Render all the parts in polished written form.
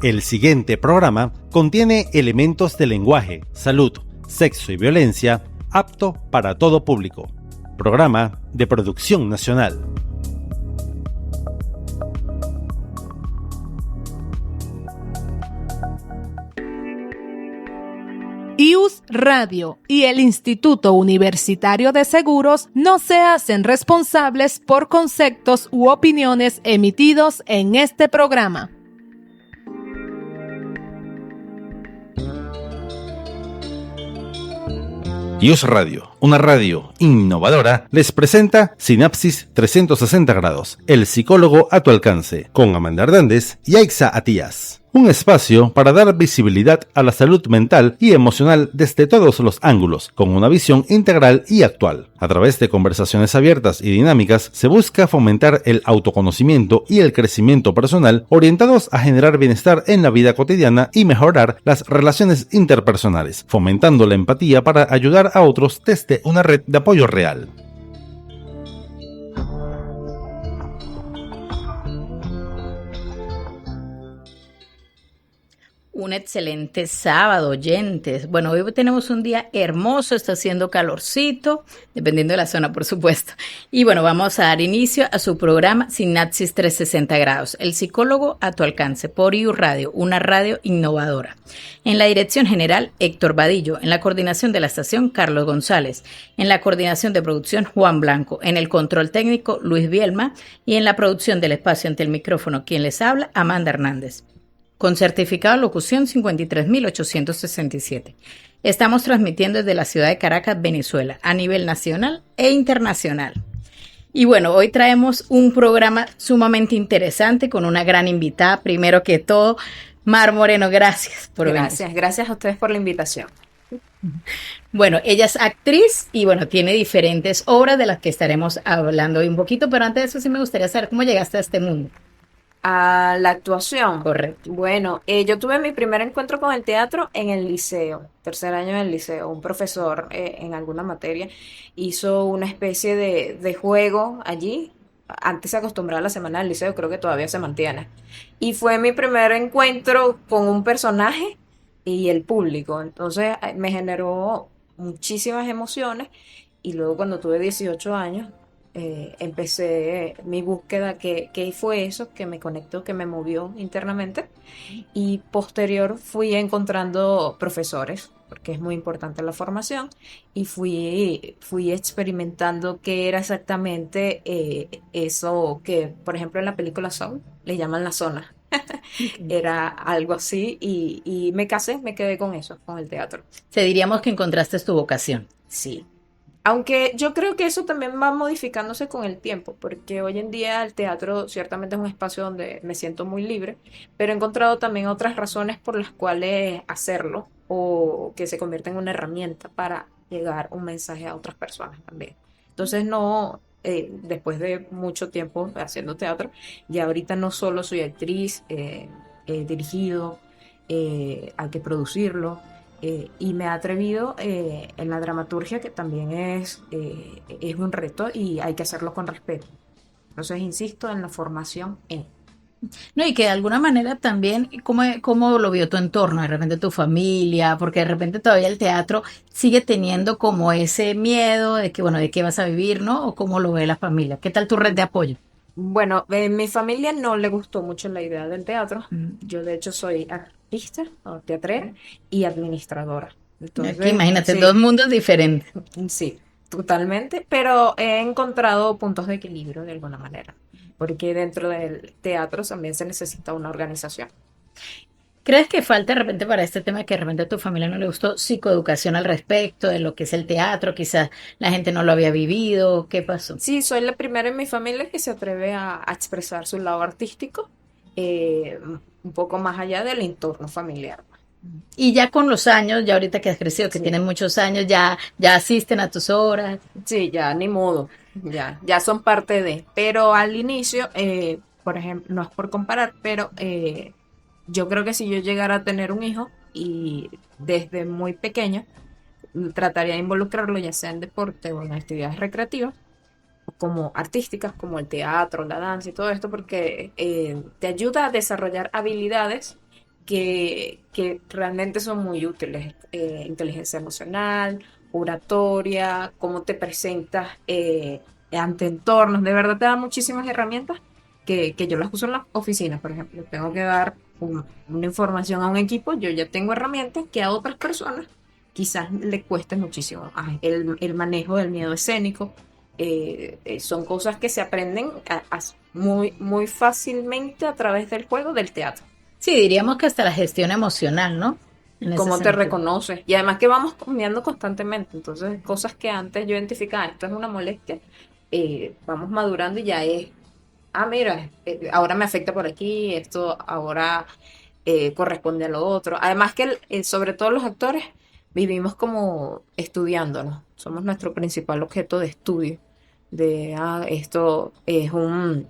El siguiente programa contiene elementos de lenguaje, salud, sexo y violencia apto para todo público. Programa de producción nacional. IUS Radio y el Instituto Universitario de Seguros no se hacen responsables por conceptos u opiniones emitidos en este programa. IUS Radio, una radio innovadora, les presenta Sinapsis 360 grados, el psicólogo a tu alcance, con Amanda Hernández y Aixa Atías. Un espacio para dar visibilidad a la salud mental y emocional desde todos los ángulos, con una visión integral y actual. A través de conversaciones abiertas y dinámicas, se busca fomentar el autoconocimiento y el crecimiento personal orientados a generar bienestar en la vida cotidiana y mejorar las relaciones interpersonales, fomentando la empatía para ayudar a otros desde una red de apoyo real. Un excelente sábado, oyentes. Bueno, hoy tenemos un día hermoso, está haciendo calorcito, dependiendo de la zona, por supuesto. Y bueno, vamos a dar inicio a su programa Sinapsis 360 grados, el psicólogo a tu alcance, por IU Radio, una radio innovadora. En la dirección general, Héctor Vadillo. En la coordinación de la estación, Carlos González. En la coordinación de producción, Juan Blanco. En el control técnico, Luis Bielma. Y en la producción del espacio ante el micrófono, quien les habla, Amanda Hernández. Con certificado de locución 53.867. Estamos transmitiendo desde la ciudad de Caracas, Venezuela, a nivel nacional e internacional. Y bueno, hoy traemos un programa sumamente interesante con una gran invitada. Primero que todo, Mar Moreno, gracias por venir. Gracias a ustedes por la invitación. Bueno, ella es actriz y bueno, tiene diferentes obras de las que estaremos hablando hoy un poquito, pero antes de eso sí me gustaría saber cómo llegaste a este mundo. A la actuación. Correcto. Bueno, yo tuve mi primer encuentro con el teatro en el liceo, tercer año del liceo. Un profesor en alguna materia hizo una especie de juego allí. Antes se acostumbraba a la semana del liceo, creo que todavía se mantiene. Y fue mi primer encuentro con un personaje y el público. Entonces me generó muchísimas emociones. Y luego cuando tuve 18 años, empecé mi búsqueda, qué fue eso que me conectó, que me movió internamente, y posterior fui encontrando profesores, porque es muy importante la formación, y fui experimentando qué era exactamente eso que, por ejemplo, en la película Soul le llaman la zona. Era algo así y me casé, me quedé con eso, con el teatro. Se diríamos que encontraste tu vocación. Sí. Aunque yo creo que eso también va modificándose con el tiempo, porque hoy en día el teatro ciertamente es un espacio donde me siento muy libre, pero he encontrado también otras razones por las cuales hacerlo o que se convierte en una herramienta para llegar un mensaje a otras personas también. Entonces no, después de mucho tiempo haciendo teatro, ya ahorita no solo soy actriz, he dirigido, hay que producirlo. Y me ha atrevido en la dramaturgia, que también es un reto y hay que hacerlo con respeto. Entonces, insisto en la formación en. No, y que de alguna manera también, ¿cómo lo vio tu entorno? De repente tu familia, porque de repente todavía el teatro sigue teniendo como ese miedo de que, bueno, de qué vas a vivir, ¿no? O cómo lo ve la familia. ¿Qué tal tu red de apoyo? Bueno, mi familia no le gustó mucho la idea del teatro. Yo, de hecho, soy artista, o teatrera y administradora. Entonces, aquí, imagínate, sí, dos mundos diferentes. Sí, totalmente, pero he encontrado puntos de equilibrio de alguna manera, porque dentro del teatro también se necesita una organización. ¿Crees que falta de repente para este tema que de repente a tu familia no le gustó psicoeducación al respecto de lo que es el teatro? Quizás la gente no lo había vivido. ¿Qué pasó? Sí, soy la primera en mi familia que se atreve a expresar su lado artístico, un poco más allá del entorno familiar. Y ya con los años, ya ahorita que has crecido, que tienes muchos años, ya asisten a tus horas. Sí, ya ni modo, ya son parte de. Pero al inicio, por ejemplo, no es por comparar, pero yo creo que si yo llegara a tener un hijo y desde muy pequeño trataría de involucrarlo ya sea en deporte o en actividades recreativas, como artísticas, como el teatro, la danza y todo esto, porque te ayuda a desarrollar habilidades que realmente son muy útiles. Inteligencia emocional, oratoria, cómo te presentas ante entornos. De verdad te da muchísimas herramientas que yo las uso en las oficinas, por ejemplo. Tengo que dar una información a un equipo, yo ya tengo herramientas que a otras personas quizás le cueste muchísimo. El manejo del miedo escénico. Son cosas que se aprenden muy, muy fácilmente a través del juego del teatro. Sí, diríamos que hasta la gestión emocional, ¿no? En ese Cómo te sentido. reconoces. Y además que vamos cambiando constantemente. Entonces, cosas que antes yo identificaba, esto es una molestia, vamos madurando y ya es, mira, ahora me afecta por aquí, esto ahora corresponde a lo otro. Además que sobre todo los actores vivimos como estudiándonos. Somos nuestro principal objeto de estudio. Esto es un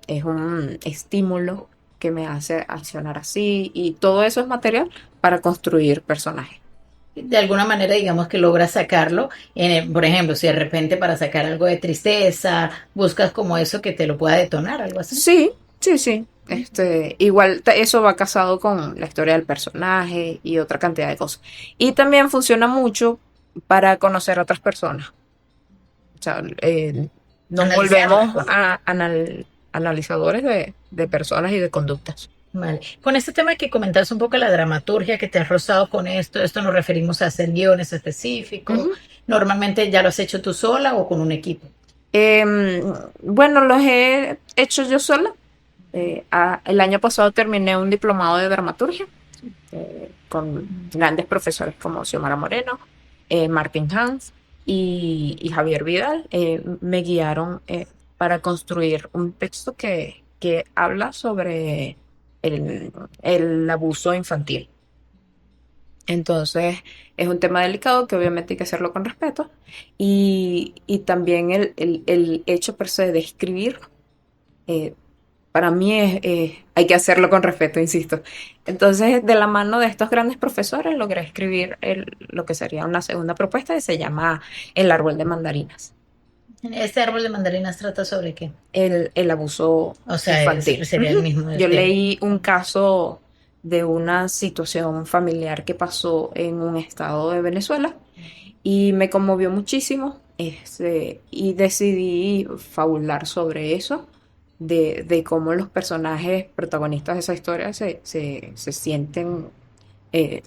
estímulo que me hace accionar así y todo eso es material para construir personajes. De alguna manera, digamos que logras sacarlo. Por ejemplo, si de repente para sacar algo de tristeza, buscas como eso que te lo pueda detonar, algo así. Sí, sí, sí. Igual eso va casado con la historia del personaje y otra cantidad de cosas. Y también funciona mucho para conocer a otras personas. O sea, nos Analizar las volvemos cosas. analizadores de personas y de conductas. Vale. Con este tema que comentas un poco la dramaturgia que te has rozado con esto nos referimos a hacer guiones específicos. Ujú. Normalmente ya lo has hecho tú sola o con un equipo. Bueno, los he hecho yo sola. El año pasado terminé un diplomado de dramaturgia con grandes profesores como Xiomara Moreno, Martin Hans y Javier Vidal. Me guiaron para construir un texto que habla sobre el abuso infantil. Entonces es un tema delicado que obviamente hay que hacerlo con respeto y también el hecho per se de escribir, eh, para mí hay que hacerlo con respeto, insisto. Entonces, de la mano de estos grandes profesores logré escribir lo que sería una segunda propuesta que se llama El árbol de mandarinas, ¿Este árbol de mandarinas trata sobre qué? el abuso O sea, infantil. sería el mismo Yo tema. leí un caso de una situación familiar que pasó en un estado de Venezuela y me conmovió muchísimo, y decidí fabular sobre eso, de cómo los personajes protagonistas de esa historia se sienten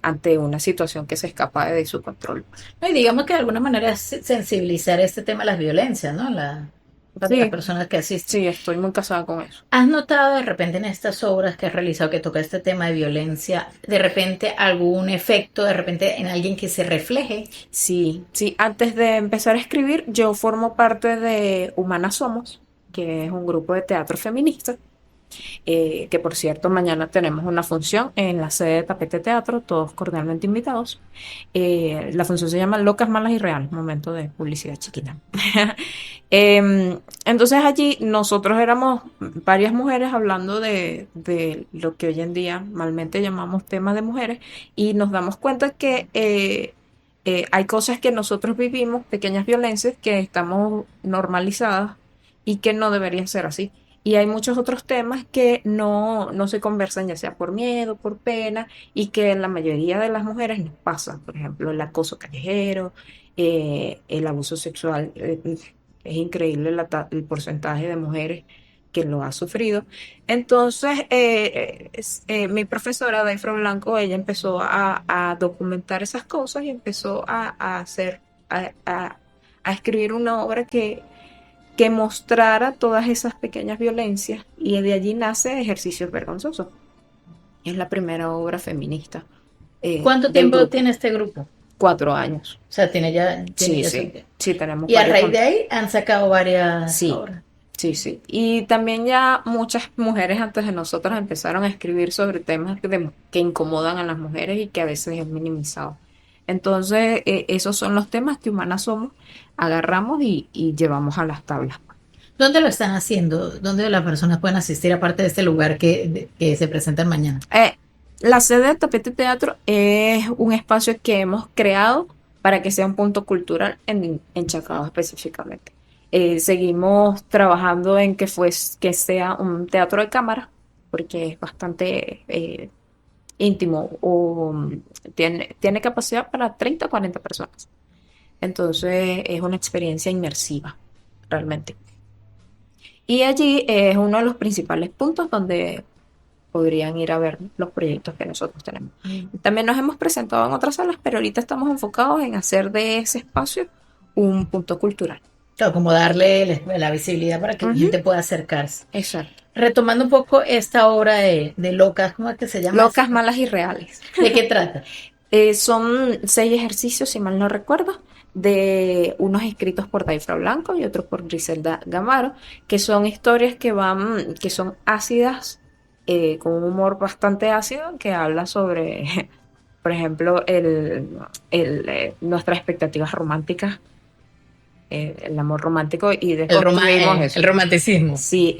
ante una situación que se escapa de su control. No, y digamos que de alguna manera es sensibilizar este tema de las violencias, ¿no? Para las Sí, personas que asisten. sí, estoy muy casada con eso. ¿Has notado de repente en estas obras que has realizado que toca este tema de violencia, de repente algún efecto, de repente en alguien que se refleje? Sí, sí, antes de empezar a escribir, yo formo parte de Humanas Somos, que es un grupo de teatro feminista. Que por cierto, mañana tenemos una función en la sede de Tapete Teatro, todos cordialmente invitados. La función se llama Locas, Malas y Reales, momento de publicidad chiquita. Entonces allí nosotros éramos varias mujeres hablando de lo que hoy en día malmente llamamos temas de mujeres y nos damos cuenta que hay cosas que nosotros vivimos, pequeñas violencias que estamos normalizadas y que no deberían ser así. Y hay muchos otros temas que no se conversan, ya sea por miedo, por pena, y que en la mayoría de las mujeres nos pasa. Por ejemplo, el acoso callejero, el abuso sexual. Es increíble el porcentaje de mujeres que lo ha sufrido. Entonces, mi profesora, Daifra Blanco, ella empezó a documentar esas cosas y empezó a hacer, a escribir una obra que mostrara todas esas pequeñas violencias y de allí nace Ejercicios Vergonzosos. Es la primera obra feminista ¿Cuánto del tiempo grupo. tiene este grupo? 4 años. O sea, tiene Sí, ya sí, sí, tenemos y a varios. raíz de ahí han sacado varias Sí, obras. sí, sí. Y también ya muchas mujeres antes de nosotras empezaron a escribir sobre temas que incomodan a las mujeres y que a veces es minimizado. Entonces, esos son los temas que Humanas Somos, agarramos y llevamos a las tablas. ¿Dónde lo están haciendo? ¿Dónde las personas pueden asistir aparte de este lugar que se presenta mañana? La sede de Tapete Teatro es un espacio que hemos creado para que sea un punto cultural en Chacao específicamente. Seguimos trabajando en que sea un teatro de cámara, porque es bastante íntimo o tiene capacidad para 30 o 40 personas. Entonces es una experiencia inmersiva, realmente. Y allí es uno de los principales puntos donde podrían ir a ver los proyectos que nosotros tenemos. También nos hemos presentado en otras salas, pero ahorita estamos enfocados en hacer de ese espacio un punto cultural. Claro, como darle la visibilidad para que la gente pueda acercarse. Exacto. Retomando un poco esta obra de Locas, ¿cómo es que se llama? Locas, malas y reales. ¿De qué trata? Son 6 ejercicios, si mal no recuerdo, de unos escritos por Daifra Blanco y otros por Griselda Gamaro, que son historias que son ácidas, con un humor bastante ácido, que habla sobre, por ejemplo, nuestras expectativas románticas, el amor romántico, y desconstruimos eso. El romanticismo. Sí,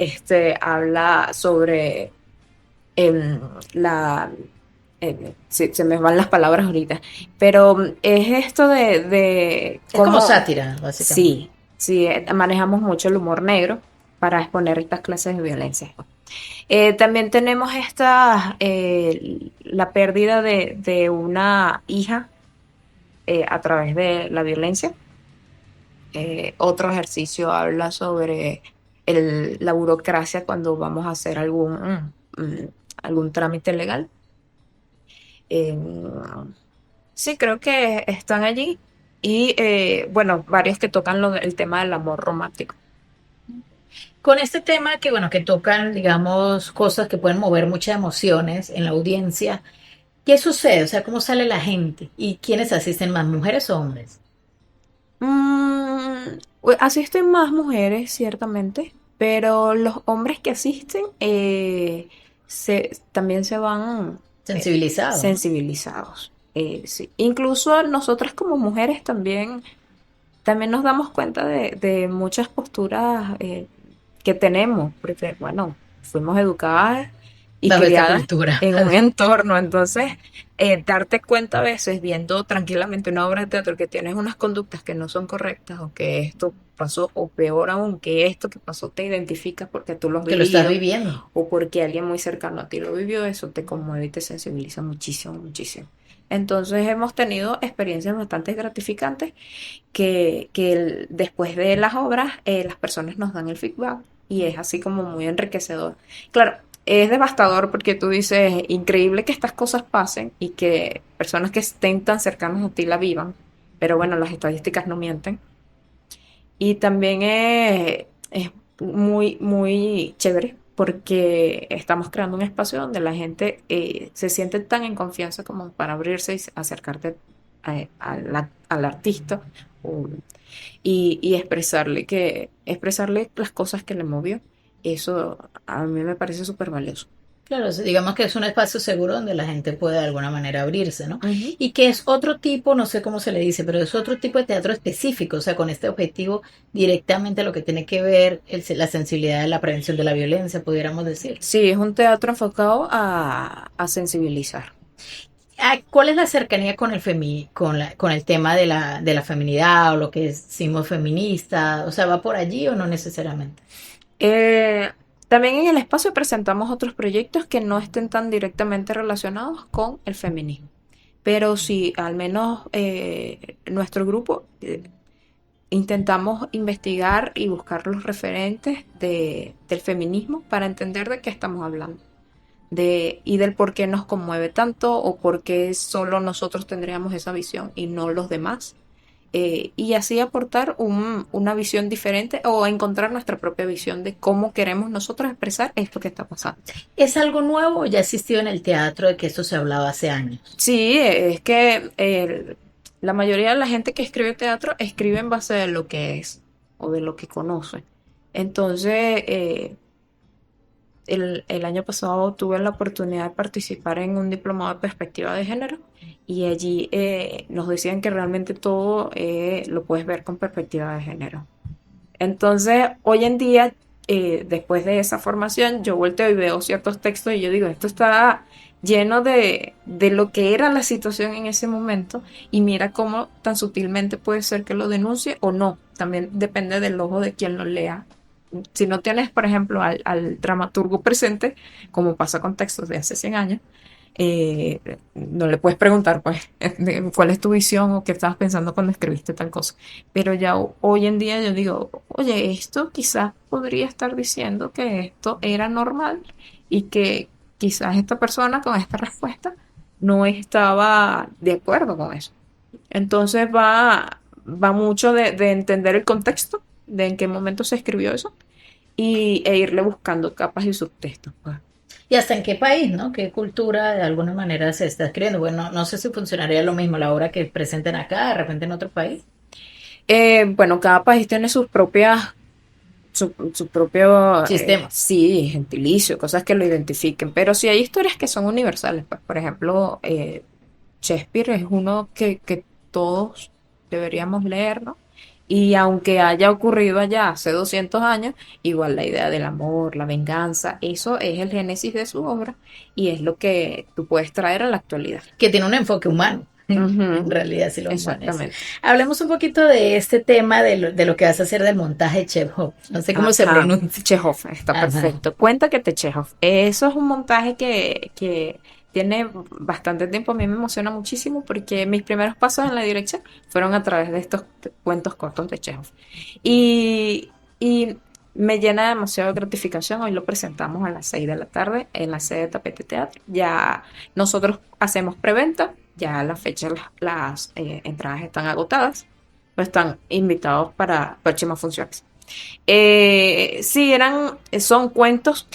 habla sobre la... se me van las palabras ahorita, pero es esto de Es como sátira, básicamente. Sí, sí, manejamos mucho el humor negro para exponer estas clases de violencia. También tenemos la pérdida de una hija a través de la violencia. Otro ejercicio habla sobre la burocracia cuando vamos a hacer algún trámite legal. Sí, creo que están allí. Y bueno, varios que tocan el tema del amor romántico. Con este tema que tocan, digamos, cosas que pueden mover muchas emociones en la audiencia, ¿qué sucede? O sea, ¿cómo sale la gente? ¿Y quiénes asisten más, mujeres o hombres? Asisten más mujeres, ciertamente, pero los hombres que asisten también se van Sensibilizados. sensibilizados. Sí. Incluso nosotras como mujeres también nos damos cuenta de muchas posturas que tenemos, porque bueno, fuimos educadas y Bajo esta criadas cultura. en un entorno. Entonces darte cuenta a veces viendo tranquilamente una obra de teatro que tienes unas conductas que no son correctas, o que esto pasó, o peor aún, que esto que pasó te identificas porque tú lo has Que lo vivido, estás viviendo. o porque alguien muy cercano a ti lo vivió, eso te conmueve y te sensibiliza muchísimo, muchísimo. Entonces hemos tenido experiencias bastante gratificantes que después de las obras las personas nos dan el feedback, y es así como muy enriquecedor. Claro, es devastador porque tú dices, increíble que estas cosas pasen y que personas que estén tan cercanas a ti la vivan, pero bueno, las estadísticas no mienten. Y también es muy, muy chévere porque estamos creando un espacio donde la gente se siente tan en confianza como para abrirse y acercarte al artista, o- y expresarle las cosas que le movió. Eso a mí me parece súper valioso. Claro, digamos que es un espacio seguro donde la gente puede de alguna manera abrirse, ¿no? Ujú. Y que es otro tipo, no sé cómo se le dice, pero es otro tipo de teatro específico, o sea, con este objetivo directamente lo que tiene que ver la sensibilidad de la prevención de la violencia, pudiéramos decir. Sí, es un teatro enfocado a sensibilizar. ¿Cuál es la cercanía con con el tema de la feminidad o lo que decimos feminista? O sea, ¿va por allí o no necesariamente? Eh, También en el espacio presentamos otros proyectos que no estén tan directamente relacionados con el feminismo. Pero sí, al menos nuestro grupo intentamos investigar y buscar los referentes del feminismo para entender de qué estamos hablando. Y del por qué nos conmueve tanto, o por qué solo nosotros tendríamos esa visión y no los demás. Y así aportar una visión diferente, o encontrar nuestra propia visión de cómo queremos nosotros expresar esto que está pasando. ¿Es algo nuevo o ya existió en el teatro de que esto se hablaba hace años? Sí, es que la mayoría de la gente que escribe teatro escribe en base de lo que es o de lo que conoce. Entonces, el año pasado tuve la oportunidad de participar en un diplomado de perspectiva de género, y allí nos decían que realmente todo lo puedes ver con perspectiva de género. Entonces, hoy en día, después de esa formación, yo volteo y veo ciertos textos y yo digo, esto está lleno de lo que era la situación en ese momento, y mira cómo tan sutilmente puede ser que lo denuncie o no. También depende del ojo de quien lo lea. Si no tienes, por ejemplo, al dramaturgo presente, como pasa con textos de hace 100 años, no le puedes preguntar, pues, cuál es tu visión o qué estabas pensando cuando escribiste tal cosa. Pero ya hoy en día yo digo, oye, esto quizás podría estar diciendo que esto era normal y que quizás esta persona con esta respuesta no estaba de acuerdo con eso. Entonces va mucho de entender el contexto, de en qué momento se escribió eso, e irle buscando capas y subtextos, pues. ¿Y hasta en qué país, no? ¿Qué cultura de alguna manera se está escribiendo? Bueno, no sé si funcionaría lo mismo la obra que presenten acá, de repente en otro país. Bueno, cada país tiene sus propias, su propio, Sistema. sí, gentilicio, cosas que lo identifiquen, pero sí hay historias que son universales, pues, por ejemplo, Shakespeare es uno que todos deberíamos leer, ¿no? Y aunque haya ocurrido allá hace 200 años, igual la idea del amor, la venganza, eso es el génesis de su obra y es lo que tú puedes traer a la actualidad. Que tiene un enfoque humano. En Ujú, realidad, si lo humanes. exactamente. Hablemos un poquito de este tema de lo que vas a hacer del montaje Chekhov. No sé cómo se Ajá, pronuncia. Chekhov, está Ajá. perfecto. Cuéntate Chekhov. Eso es un montaje que tiene bastante tiempo. A mí me emociona muchísimo porque mis primeros pasos en la dirección fueron a través de estos cuentos cortos de Chekhov. Y me llena demasiado de gratificación. Hoy lo presentamos a las 6 de la tarde en la sede de Tapete Teatro. Ya nosotros hacemos preventa. Ya a la fecha las entradas están agotadas. Pues están invitados para próximas funciones. Sí, son cuentos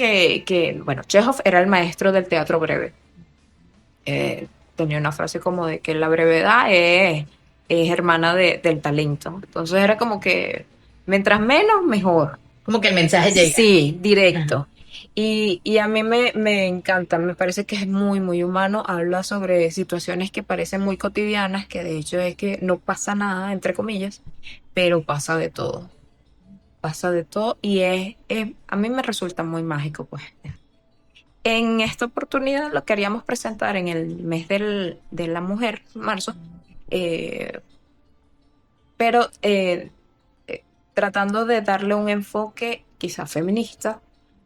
bueno, Chekhov era el maestro del teatro breve. Tenía una frase como de que la brevedad es hermana del talento. Entonces era como que mientras menos, mejor. Como que el mensaje llega. Sí, directo. Ajá. Y a mí me encanta, me parece que es muy, muy humano. Habla sobre situaciones que parecen muy cotidianas, que de hecho es que no pasa nada, entre comillas, pero pasa de todo. Pasa de todo y a mí me resulta muy mágico, pues. En esta oportunidad lo queríamos presentar en el mes de la mujer, marzo, eh, pero tratando de darle un enfoque quizá feminista,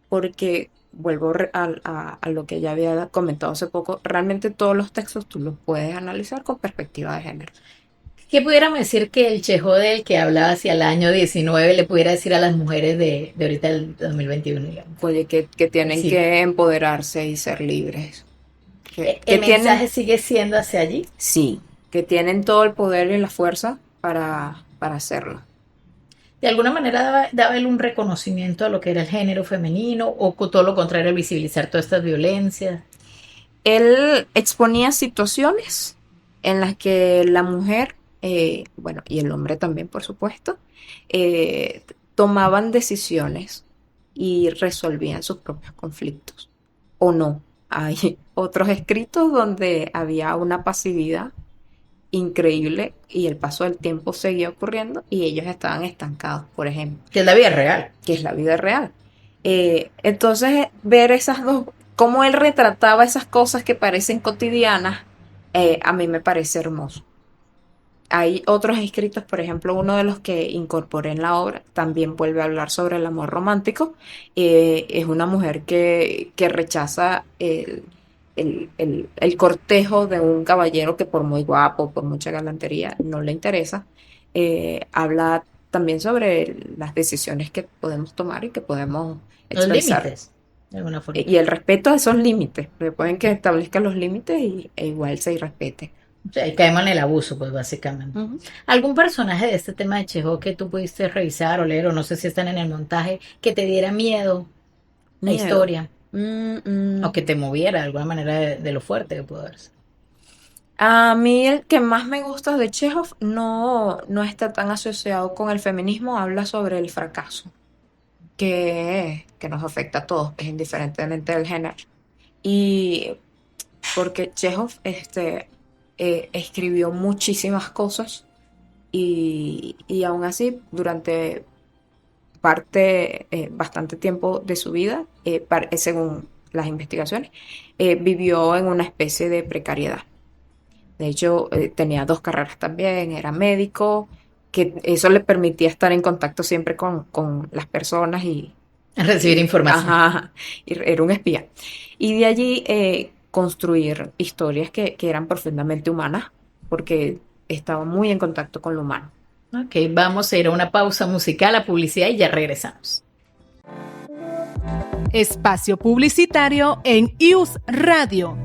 porque vuelvo a lo que ya había comentado hace poco, realmente todos los textos tú los puedes analizar con perspectiva de género. ¿Qué pudiéramos decir que el Chekhov del que hablaba hacia el año 19 le pudiera decir a las mujeres de ahorita del 2021, digamos? Oye, que tienen Sí. que empoderarse y ser libres. Que ¿El tienen, mensaje sigue siendo hacia allí? sí, que tienen todo el poder y la fuerza para hacerlo. De alguna manera daba él un reconocimiento a lo que era el género femenino o todo lo contrario, visibilizar todas estas violencias. Él exponía situaciones en las que la mujer, bueno, y el hombre también, por supuesto, tomaban decisiones y resolvían sus propios conflictos. O no. Hay otros escritos donde había una pasividad increíble y el paso del tiempo seguía ocurriendo y ellos estaban estancados, por ejemplo, Que es la vida real. que es la vida real. Entonces, ver esas dos, cómo él retrataba esas cosas que parecen cotidianas, a mí me parece hermoso. Hay otros escritos, por ejemplo, uno de los que incorporé en la obra también vuelve a hablar sobre el amor romántico. Es una mujer que rechaza el cortejo de un caballero que por muy guapo, por mucha galantería, no le interesa. Habla también sobre las decisiones que podemos tomar y que podemos Los expresar. límites, de alguna forma. Y el respeto a esos límites, porque pueden que establezcan los límites e igual se irrespete. O sea, caemos en el abuso, pues básicamente. Ujú. ¿Algún personaje de este tema de Chekhov que tú pudiste revisar o leer, o no sé si están en el montaje, que te diera miedo la Miedo. historia? Mm. O que te moviera de alguna manera de lo fuerte que pudo haber sido? A mí el que más me gusta de Chekhov no está tan asociado con el feminismo, habla sobre el fracaso, que nos afecta a todos, pues, indiferentemente del género. Y porque Chekhov escribió muchísimas cosas y aún así durante bastante tiempo de su vida, según las investigaciones, vivió en una especie de precariedad. De hecho, tenía 2 carreras también, era médico, que eso le permitía estar en contacto siempre con las personas Recibir información. Ajá, y era un espía. Y de allí, construir historias que eran profundamente humanas, porque estaba muy en contacto con lo humano. Ok, vamos a ir a una pausa musical, a publicidad y ya regresamos. Espacio publicitario en IUS Radio.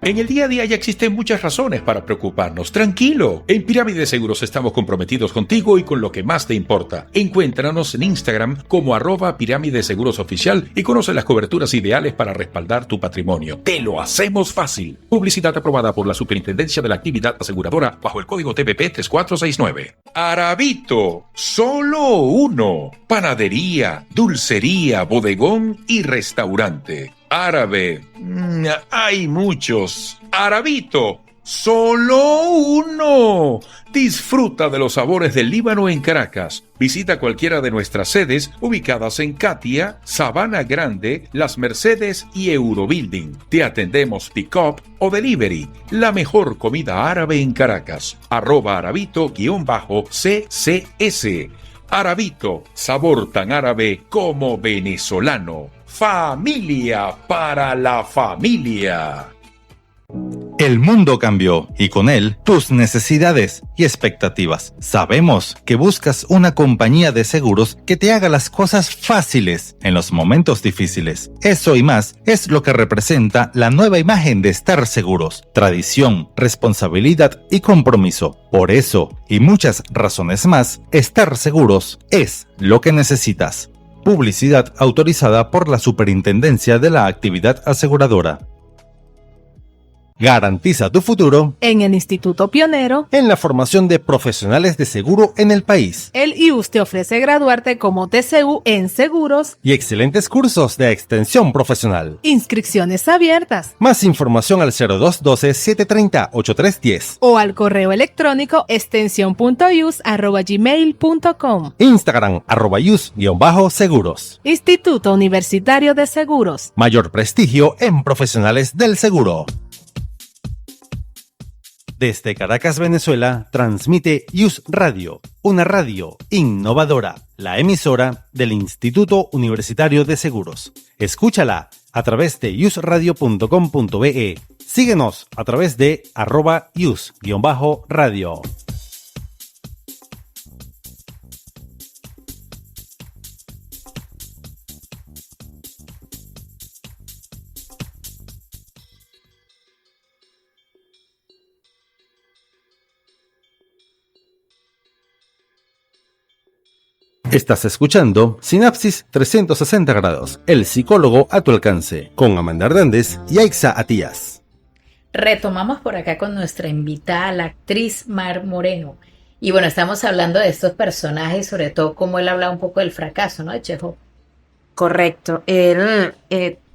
En el día a día ya existen muchas razones para preocuparnos. Tranquilo, en Pirámide Seguros estamos comprometidos contigo y con lo que más te importa. Encuéntranos en Instagram como @Pirámide Seguros Oficial y conoce las coberturas ideales para respaldar tu patrimonio. Te lo hacemos fácil. Publicidad aprobada por la Superintendencia de la Actividad Aseguradora bajo el código TPP 3469. Aravito, solo uno. Panadería, dulcería, bodegón y restaurante. Árabe, hay muchos. Aravito, solo uno. Disfruta de los sabores del Líbano en Caracas. Visita cualquiera de nuestras sedes ubicadas en Katia, Sabana Grande, Las Mercedes y Eurobuilding. Te atendemos pick-up o delivery. La mejor comida árabe en Caracas. @Aravito_CCS. Aravito, sabor tan árabe como venezolano. Familia para la familia. El mundo cambió y con él tus necesidades y expectativas. Sabemos que buscas una compañía de seguros que te haga las cosas fáciles en los momentos difíciles. Eso y más es lo que representa la nueva imagen de Star Seguros. Tradición, responsabilidad y compromiso. Por eso y muchas razones más, Star Seguros es lo que necesitas. Publicidad autorizada por la Superintendencia de la Actividad Aseguradora. Garantiza tu futuro En el Instituto Pionero, en la formación de profesionales de seguro en el país el IUS te ofrece graduarte como TCU en seguros. y excelentes cursos de extensión profesional. Inscripciones abiertas. Más información al 0212-730-8310. O al correo electrónico extensión.ius@gmail.com. Instagram @yus_seguros. Instituto Universitario de Seguros. Mayor prestigio en profesionales del seguro. Desde Caracas, Venezuela, transmite IUS Radio, una radio innovadora, la emisora del Instituto Universitario de Seguros. Escúchala a través de iusradio.com.be. Síguenos a través de @ius_radio. Estás escuchando Sinapsis 360 grados, el psicólogo a tu alcance, con Amanda Hernández y Aixa Atías. Retomamos por acá con nuestra invitada, la actriz Mar Moreno. Y bueno, estamos hablando de estos personajes, sobre todo cómo él habla un poco del fracaso, ¿no? De Chekhov. Correcto.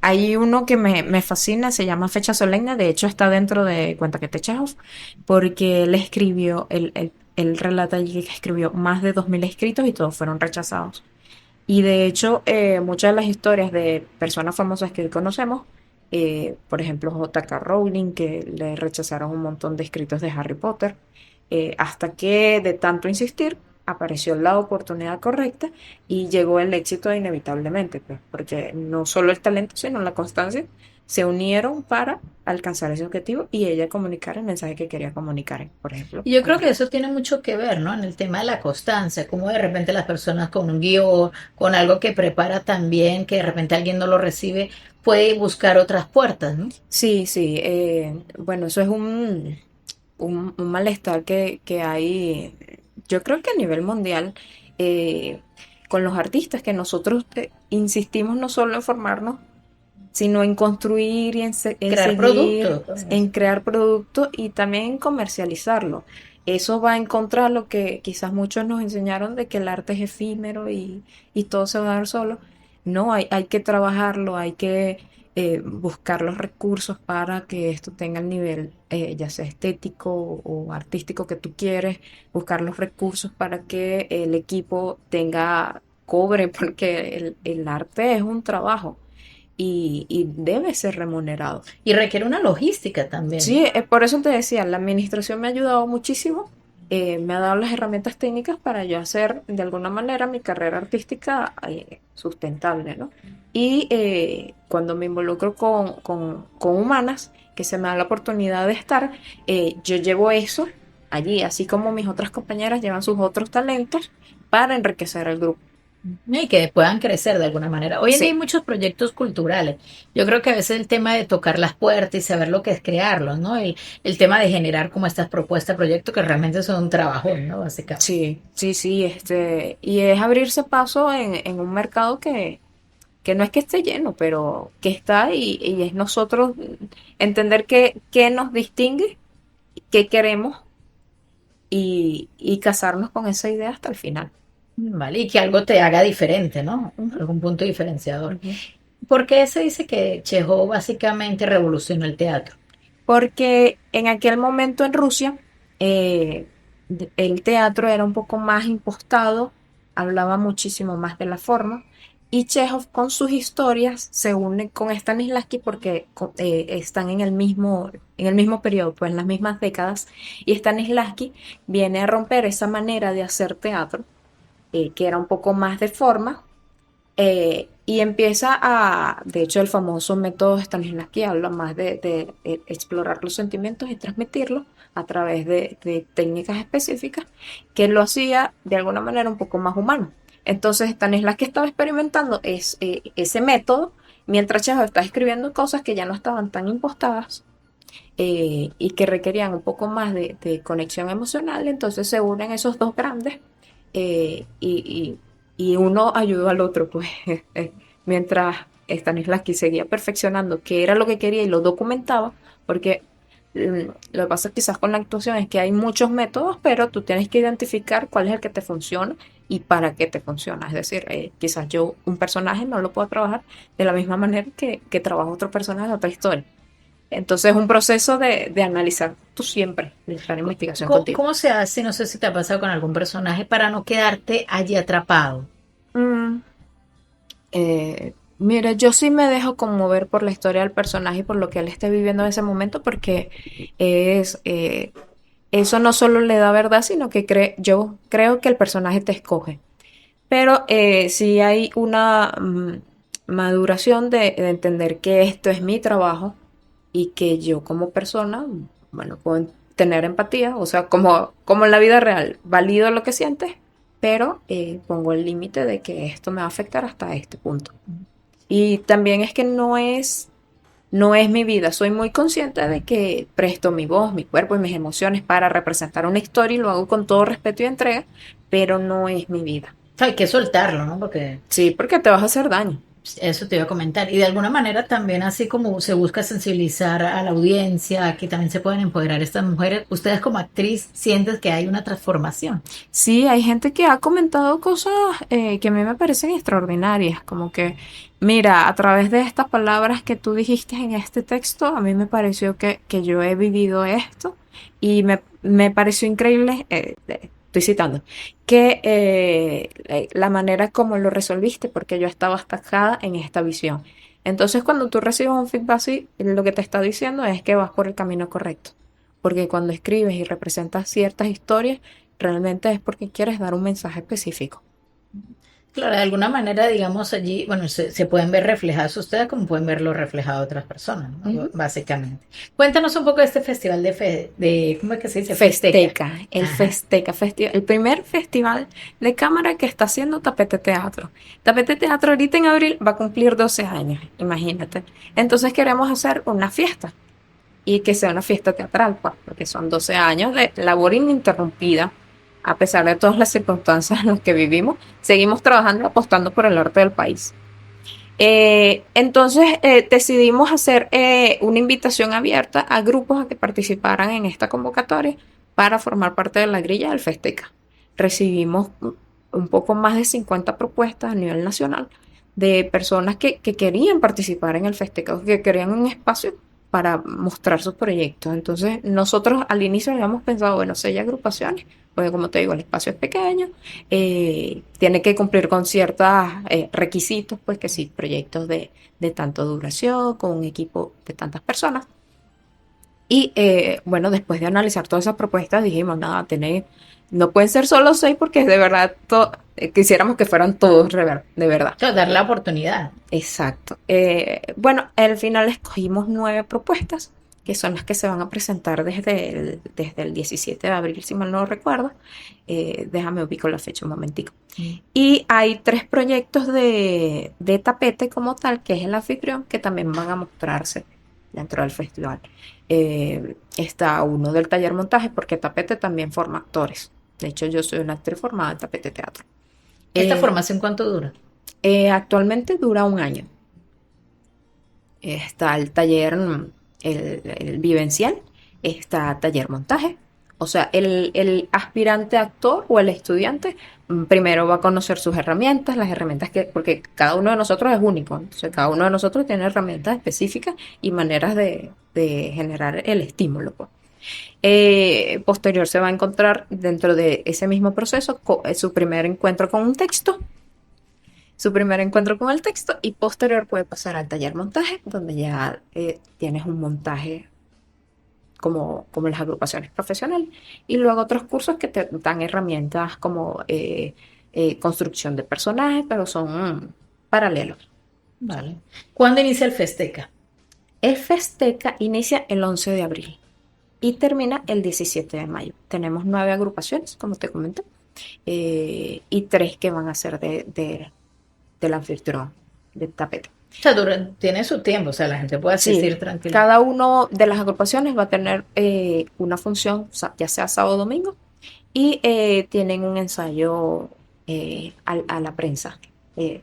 Hay uno que me fascina, se llama Fecha Solemne, de hecho está dentro de Cuentaquete Chekhov, porque él escribió, él relata allí que escribió más de 2000 escritos y todos fueron rechazados. Y de hecho, muchas de las historias de personas famosas que hoy conocemos, por ejemplo, J.K. Rowling, que le rechazaron un montón de escritos de Harry Potter, hasta que de tanto insistir, apareció la oportunidad correcta y llegó el éxito inevitablemente, pues, porque no solo el talento, sino la constancia se unieron para alcanzar ese objetivo y ella comunicar el mensaje que quería comunicar, por ejemplo. Y yo creo que eso tiene mucho que ver, ¿no? En el tema de la constancia, como de repente las personas con un guión, con algo que prepara también, que de repente alguien no lo recibe, puede buscar otras puertas, ¿no? Sí, sí. Bueno, eso es un malestar que hay, yo creo que a nivel mundial, con los artistas, que nosotros insistimos no solo en formarnos, sino en construir y en Crear productos. en crear productos y también en comercializarlo. Eso va en contra de lo que quizás muchos nos enseñaron de que el arte es efímero y todo se va a dar solo. No, hay que trabajarlo, hay que buscar los recursos para que esto tenga el nivel, ya sea estético o artístico que tú quieres, buscar los recursos para que el equipo cobre, porque el arte es un trabajo. Y debe ser remunerado. Y requiere una logística también. Sí, por eso te decía, la administración me ha ayudado muchísimo, me ha dado las herramientas técnicas para yo hacer de alguna manera mi carrera artística sustentable, ¿no? Y cuando me involucro con humanas, que se me da la oportunidad de estar, yo llevo eso allí, así como mis otras compañeras llevan sus otros talentos para enriquecer el grupo. Y que puedan crecer de alguna manera. Hoy en día hay Sí, muchos proyectos culturales. Yo creo que a veces el tema de tocar las puertas y saber lo que es crearlos, ¿no? El tema de generar como estas propuestas, proyectos que realmente son un trabajo, ¿no? Básicamente. sí, y es abrirse paso en un mercado que no es que esté lleno, pero que está y es nosotros entender qué nos distingue, qué queremos y casarnos con esa idea hasta el final. Vale, y que algo te haga diferente, ¿no? Algún punto diferenciador. Ujú. ¿Por qué se dice que Chekhov básicamente revolucionó el teatro? Porque en aquel momento en Rusia eh, el teatro era un poco más impostado, hablaba muchísimo más de la forma, y Chekhov con sus historias se une con Stanislavski porque están en el mismo periodo, pues en las mismas décadas, y Stanislavski viene a romper esa manera de hacer teatro, que era un poco más de forma, y empieza de hecho, el famoso método Stanislavski habla más de explorar los sentimientos y transmitirlos a través de técnicas específicas, que lo hacía de alguna manera un poco más humano. Entonces, Stanislavski estaba experimentando ese método, mientras Chekhov está escribiendo cosas que ya no estaban tan impostadas, y que requerían un poco más de conexión emocional. Entonces se unen esos dos grandes, y uno ayudó al otro, pues mientras Stanislavski seguía perfeccionando qué era lo que quería y lo documentaba, porque lo que pasa quizás con la actuación es que hay muchos métodos, pero tú tienes que identificar cuál es el que te funciona y para qué te funciona. Es decir, quizás yo un personaje no lo puedo trabajar de la misma manera que trabajo otro personaje de otra historia. Entonces es un proceso de analizar tú siempre, de estar en investigación ¿Cómo, contigo. cómo se hace? No sé si te ha pasado con algún personaje para no quedarte allí atrapado. Mm, Mira, yo sí me dejo conmover por la historia del personaje y por lo que él esté viviendo en ese momento, porque es eso no solo le da verdad, sino que yo creo que el personaje te escoge. Pero sí hay una maduración de entender que esto es mi trabajo y que yo como persona, bueno, puedo tener empatía, o sea, como en la vida real, valido lo que sientes, pero pongo el límite de que esto me va a afectar hasta este punto. Y también es que no es mi vida, soy muy consciente de que presto mi voz, mi cuerpo y mis emociones para representar una historia y lo hago con todo respeto y entrega, pero no es mi vida. Hay que soltarlo, ¿no? Porque Sí, porque te vas a hacer daño. eso te iba a comentar. Y de alguna manera también así como se busca sensibilizar a la audiencia, que también se pueden empoderar estas mujeres, ustedes como actriz sienten que hay una transformación. Sí, hay gente que ha comentado cosas que a mí me parecen extraordinarias, como que, mira, a través de estas palabras que tú dijiste en este texto, a mí me pareció que yo he vivido esto y me pareció increíble, estoy citando, que la manera como lo resolviste, porque yo estaba estancada en esta visión. Entonces, cuando tú recibes un feedback así, lo que te está diciendo es que vas por el camino correcto, porque cuando escribes y representas ciertas historias, realmente es porque quieres dar un mensaje específico. Claro, de alguna manera, digamos, allí, bueno, se pueden ver reflejados ustedes como pueden verlo reflejado otras personas, ¿no? Ujú. Básicamente. Cuéntanos un poco de este festival ¿cómo es que se dice? Festeca, el Ajá. Festeca, el primer festival de cámara que está haciendo Tapete Teatro. Tapete Teatro ahorita en abril va a cumplir 12 años, imagínate. Entonces queremos hacer una fiesta y que sea una fiesta teatral, pues, porque son 12 años de labor ininterrumpida. A pesar de todas las circunstancias en las que vivimos, seguimos trabajando y apostando por el arte del país. Entonces decidimos hacer una invitación abierta a grupos a que participaran en esta convocatoria para formar parte de la grilla del Festeca. Recibimos un poco más de 50 propuestas a nivel nacional de personas que querían participar en el Festeca, que querían un espacio para mostrar sus proyectos. Entonces nosotros al inicio habíamos pensado, bueno, 6 agrupaciones, porque como te digo, el espacio es pequeño, tiene que cumplir con ciertos requisitos, pues que sí, proyectos de tanta duración, con un equipo de tantas personas. Y bueno, después de analizar todas esas propuestas, dijimos, nada, no pueden ser solo 6 porque de verdad quisiéramos que fueran todos de verdad. Claro, dar la oportunidad. Exacto. Bueno, al final escogimos 9 propuestas, que son las que se van a presentar desde el 17 de abril, si mal no recuerdo. Déjame ubicar la fecha un momentico. Y hay 3 proyectos de tapete como tal, que es el anfitrión, que también van a mostrarse dentro del festival. Está uno del taller montaje, porque tapete también forma actores. De hecho, yo soy una actriz formada en tapete teatro. ¿Esta formación cuánto dura? Actualmente dura 1 año. Está el taller, el vivencial, está taller montaje. O sea, el aspirante actor o el estudiante primero va a conocer sus herramientas, las herramientas porque cada uno de nosotros es único. Entonces, cada uno de nosotros tiene herramientas específicas y maneras de generar el estímulo, pues. Posterior se va a encontrar dentro de ese mismo proceso su primer encuentro con un texto, su primer encuentro con el texto, y posterior puede pasar al taller montaje, donde ya tienes un montaje como las agrupaciones profesionales, y luego otros cursos que te dan herramientas como construcción de personajes, pero son paralelos. Vale. ¿Cuándo inicia el Festeca? El Festeca inicia el 11 de abril y termina el 17 de mayo. Tenemos 9 agrupaciones, como te comenté, y 3 que van a ser del anfitrión, de tapete. O sea, tiene su tiempo, o sea, la gente puede asistir tranquila. Cada uno de las agrupaciones va a tener una función, ya sea sábado o domingo, y tienen un ensayo a la prensa,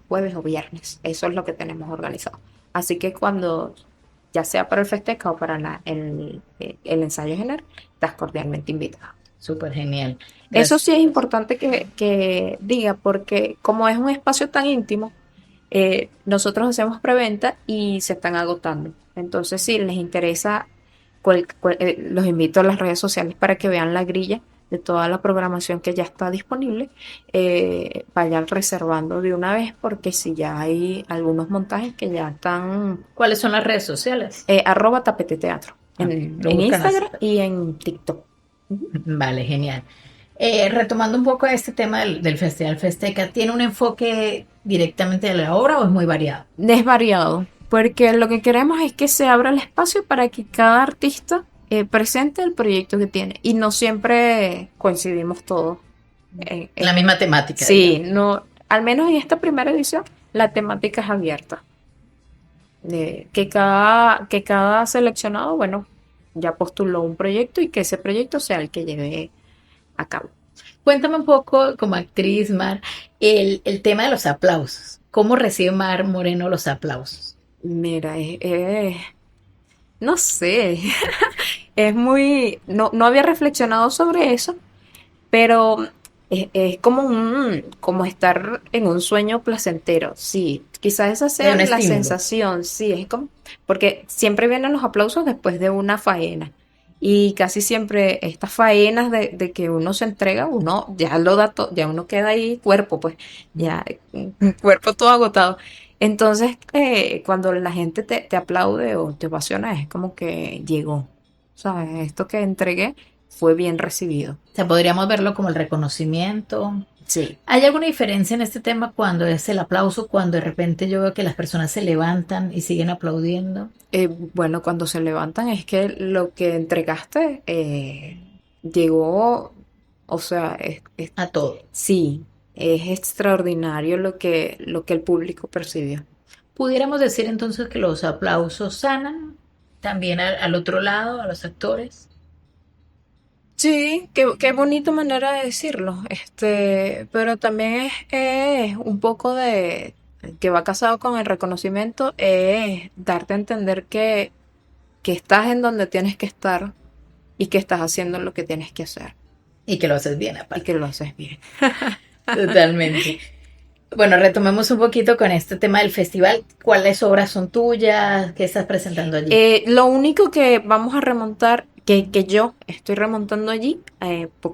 jueves o viernes. Eso es lo que tenemos organizado. Así que cuando, ya sea para el Festeca o para el ensayo general, estás cordialmente invitado. Súper genial. Eso sí es importante que diga, porque como es un espacio tan íntimo, nosotros hacemos preventa y se están agotando. Entonces, si les interesa, los invito a las redes sociales para que vean la grilla de toda la programación que ya está disponible. Vayan reservando de una vez, porque si ya hay algunos montajes que ya están. ¿Cuáles son las redes sociales? @tapeteteatro en Instagram y en TikTok. Vale, genial. Retomando un poco este tema del Festival Festeca, ¿tiene un enfoque directamente de la obra o es muy variado? Es variado, porque lo que queremos es que se abra el espacio para que cada artista presente el proyecto que tiene, y no siempre coincidimos todos. En la misma temática. Sí, no, al menos en esta primera edición la temática es abierta. Que cada seleccionado, bueno, ya postuló un proyecto y que ese proyecto sea el que lleve a cabo. Cuéntame un poco, como actriz, Mar, el tema de los aplausos. ¿Cómo recibe Mar Moreno los aplausos? Mira, no sé, es muy, no había reflexionado sobre eso, pero es como estar en un sueño placentero. Sí, quizás esa sea la sensación. Sí, es como, porque siempre vienen los aplausos después de una faena. Y casi siempre estas faenas de que uno se entrega, uno ya lo da todo, ya uno queda ahí cuerpo, pues, ya cuerpo todo agotado. Entonces, cuando la gente te aplaude o te apasiona, es como que llegó, ¿sabes? Esto que entregué fue bien recibido. O sea, podríamos verlo como el reconocimiento. Sí. ¿Hay alguna diferencia en este tema cuando es el aplauso, cuando de repente yo veo que las personas se levantan y siguen aplaudiendo? Bueno, cuando se levantan es que lo que entregaste llegó, o sea, a todo. Sí, es extraordinario lo que el público percibió. ¿Pudiéramos decir entonces que los aplausos sanan también al otro lado, a los actores? Sí, qué bonita manera de decirlo. Pero también es un poco de que va casado con el reconocimiento, es darte a entender que estás en donde tienes que estar y que estás haciendo lo que tienes que hacer. Y que lo haces bien, aparte. Y que lo haces bien. Totalmente. Bueno, retomemos un poquito con este tema del festival. ¿Cuáles obras son tuyas? ¿Qué estás presentando allí? Lo único que vamos a remontar, que yo estoy remontando allí,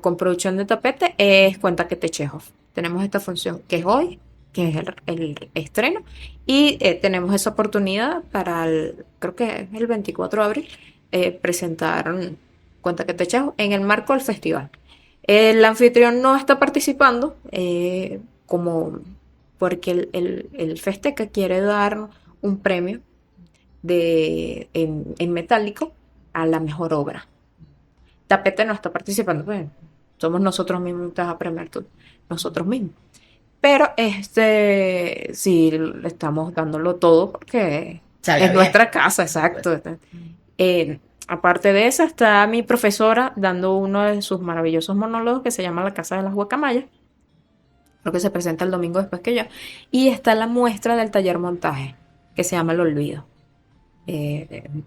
con producción de tapete, es Cuéntate Chejov. Tenemos esta función que es hoy, que es el estreno, y tenemos esa oportunidad para creo que es el 24 de abril, presentar Cuenta que te echo en el marco del festival. El anfitrión no está participando como porque el Festeca quiere dar un premio en metálico a la mejor obra. Tapete no está participando, pues, somos nosotros mismos, te vas a premiar tú, nosotros mismos. Pero sí le estamos dándolo todo porque Salga es bien. nuestra casa, exacto. Aparte de eso, está mi profesora dando uno de sus maravillosos monólogos que se llama La Casa de las Guacamayas. Creo que se presenta el domingo después que yo. Y está la muestra del taller montaje, que se llama El Olvido.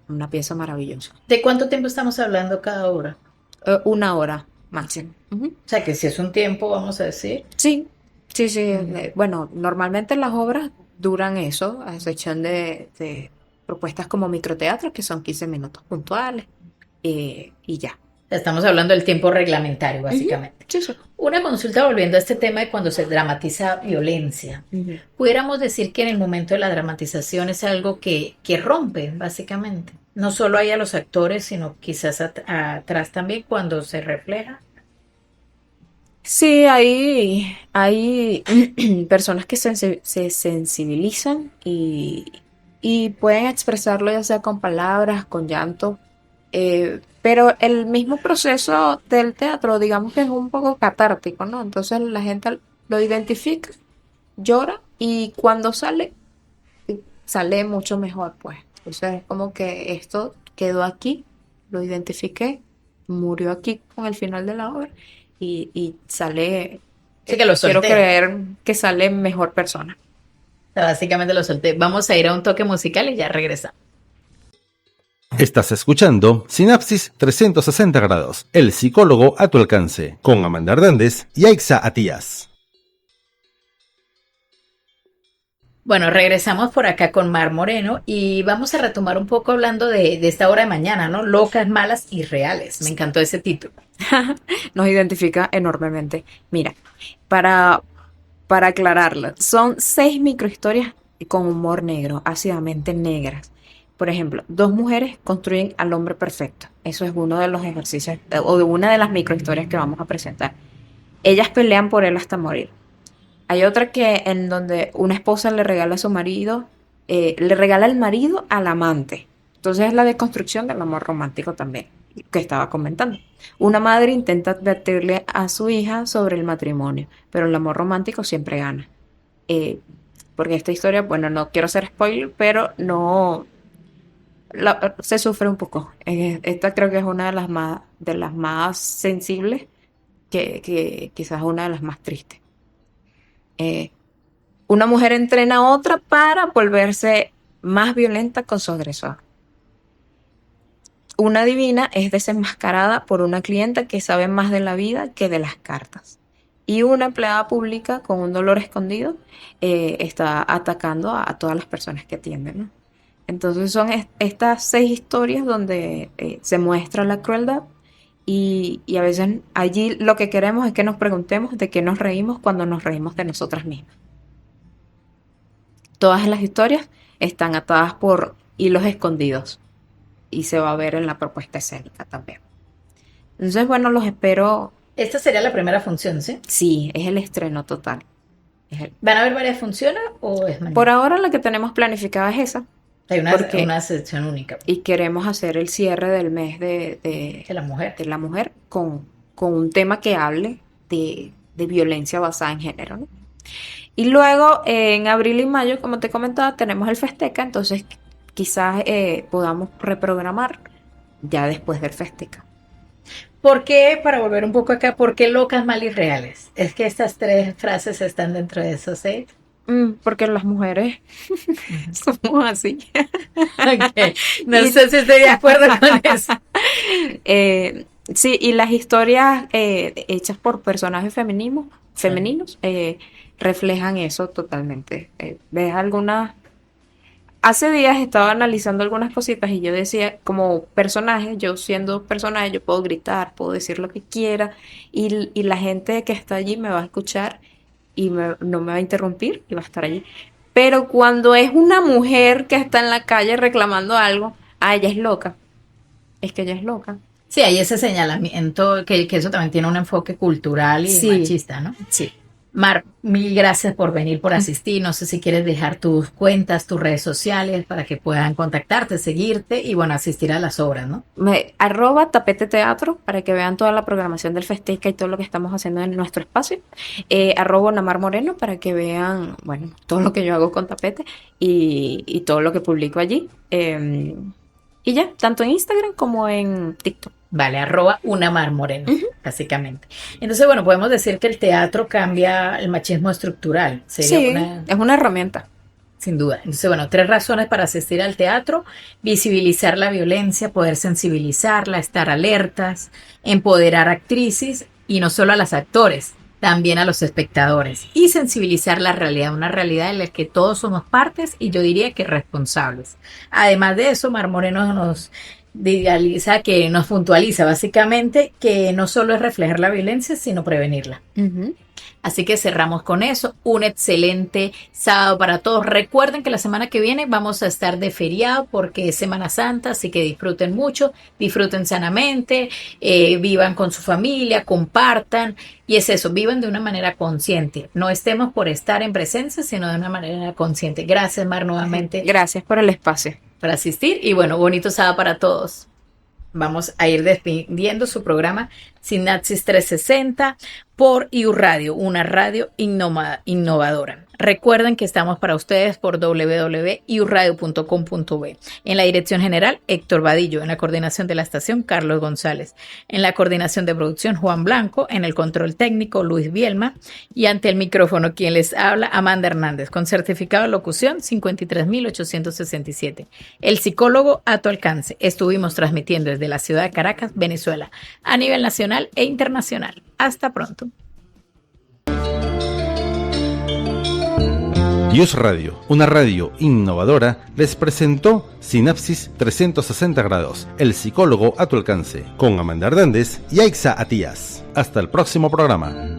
Una pieza maravillosa. ¿De cuánto tiempo estamos hablando cada obra? 1 hora máximo. Ujú. O sea, que si es un tiempo, vamos a decir. Sí. Bueno, normalmente las obras duran eso, a excepción de propuestas como microteatro, que son 15 minutos puntuales, y ya. Estamos hablando del tiempo reglamentario, básicamente. Sí. Una consulta volviendo a este tema de cuando se dramatiza violencia. Pudiéramos decir que en el momento de la dramatización es algo que rompe, básicamente. No solo hay a los actores, sino quizás atrás también cuando se refleja. Sí, hay personas que se sensibilizan y pueden expresarlo ya sea con palabras, con llanto, pero el mismo proceso del teatro, digamos que es un poco catártico, ¿no? Entonces la gente lo identifica, llora y cuando sale mucho mejor, pues. Entonces es como que esto quedó aquí, lo identifiqué, murió aquí con el final de la obra y sale, Sí, que lo quiero solté. creer que sale mejor persona. O sea, básicamente lo solté. Vamos a ir a un toque musical y ya regresamos. Estás escuchando Sinapsis 360 grados, el psicólogo a tu alcance, con Amanda Hernández y Aixa Atías. Bueno, regresamos por acá con Mar Moreno y vamos a retomar un poco hablando de esta hora de mañana, ¿no? Locas, malas y reales. Me encantó ese título. Nos identifica enormemente. Mira, para aclararlo, son 6 microhistorias con humor negro, ácidamente negras. Por ejemplo, 2 mujeres construyen al hombre perfecto. Eso es uno de los ejercicios o de una de las microhistorias que vamos a presentar. Ellas pelean por él hasta morir. Hay otra que en donde una esposa le regala a su marido, le regala el marido al amante. Entonces es la deconstrucción del amor romántico también, que estaba comentando. Una madre intenta advertirle a su hija sobre el matrimonio, pero el amor romántico siempre gana. Porque esta historia, bueno, no quiero hacer spoiler, pero no se sufre un poco. Esta creo que es una de las más sensibles, que quizás una de las más tristes. Una mujer entrena a otra para volverse más violenta con su agresor. Una divina es desenmascarada por una clienta que sabe más de la vida que de las cartas. Y una empleada pública con un dolor escondido está atacando a todas las personas que atienden, ¿no? Entonces son estas 6 historias donde se muestra la crueldad y a veces allí lo que queremos es que nos preguntemos de qué nos reímos cuando nos reímos de nosotras mismas. Todas las historias están atadas por hilos escondidos y se va a ver en la propuesta escénica también. Entonces, bueno, los espero. Esta sería la primera función, ¿sí? Sí, es el estreno total. ¿Van a haber varias funciones o es mañana? Por ahora la que tenemos planificada es esa. Hay porque- una sección única Y queremos hacer el cierre del mes de la mujer. de la mujer con un tema que hable de violencia basada en género, ¿no? Y luego en abril y mayo, como te comentaba, tenemos el Festeca, entonces quizás podamos reprogramar ya después del Festeca. ¿Por qué, para volver un poco acá, por qué locas, mal y reales? Es que estas 3 frases están dentro de esos 6. Porque las mujeres somos así. Okay. No sé si estoy de acuerdo con eso. Sí, y las historias hechas por personajes femeninos reflejan eso totalmente. ¿Ves algunas? Hace días estaba analizando algunas cositas y yo decía, como personaje, yo siendo personaje, yo puedo gritar, puedo decir lo que quiera y la gente que está allí me va a escuchar y no me va a interrumpir y va a estar allí. Pero cuando es una mujer que está en la calle reclamando algo, ella es loca. es que ella es loca. Sí, hay ese señalamiento que eso también tiene un enfoque cultural y Sí. machista, ¿no? Sí. Mar, mil gracias por venir, por asistir. No sé si quieres dejar tus cuentas, tus redes sociales para que puedan contactarte, seguirte y bueno, asistir a las obras, ¿no? @tapete teatro para que vean toda la programación del Festeca y todo lo que estamos haciendo en nuestro espacio. @Namar Moreno para que vean, bueno, todo lo que yo hago con Tapete y todo lo que publico allí. Y ya, tanto en Instagram como en TikTok. Vale, @Unamar Moreno, básicamente. Entonces, bueno, podemos decir que el teatro cambia el machismo estructural. Sí, Sería es una herramienta. sin duda. Entonces, bueno, 3 razones para asistir al teatro: visibilizar la violencia, poder sensibilizarla, estar alertas, empoderar actrices y no solo a los actores, también a los espectadores y sensibilizar la realidad, una realidad en la que todos somos partes y yo diría que responsables. Además de eso, Mar Moreno nos nos puntualiza básicamente que no solo es reflejar la violencia, sino prevenirla. Así que cerramos con eso. Un excelente sábado para todos. Recuerden que la semana que viene vamos a estar de feriado porque es Semana Santa, así que disfruten mucho, disfruten sanamente, vivan con su familia, compartan. Y es eso, vivan de una manera consciente. No estemos por estar en presencia, sino de una manera consciente. Gracias, Mar, nuevamente. Gracias por el espacio. Por asistir y bueno, bonito sábado para todos. Vamos a ir despidiendo su programa Sinapsis 360 por IU Radio, una radio innovadora. Recuerden que estamos para ustedes por www.iuradio.com.be. En la dirección general, Héctor Vadillo. En la coordinación de la estación, Carlos González. En la coordinación de producción, Juan Blanco. En el control técnico, Luis Bielma. Y ante el micrófono, quien les habla, Amanda Hernández, con certificado de locución 53.867. El psicólogo a tu alcance. Estuvimos transmitiendo desde la ciudad de Caracas, Venezuela, a nivel nacional e internacional. Hasta pronto. IUS Radio, una radio innovadora, les presentó Sinapsis 360 grados, el psicólogo a tu alcance, con Amanda Hernández y Aixa Atías. Hasta el próximo programa.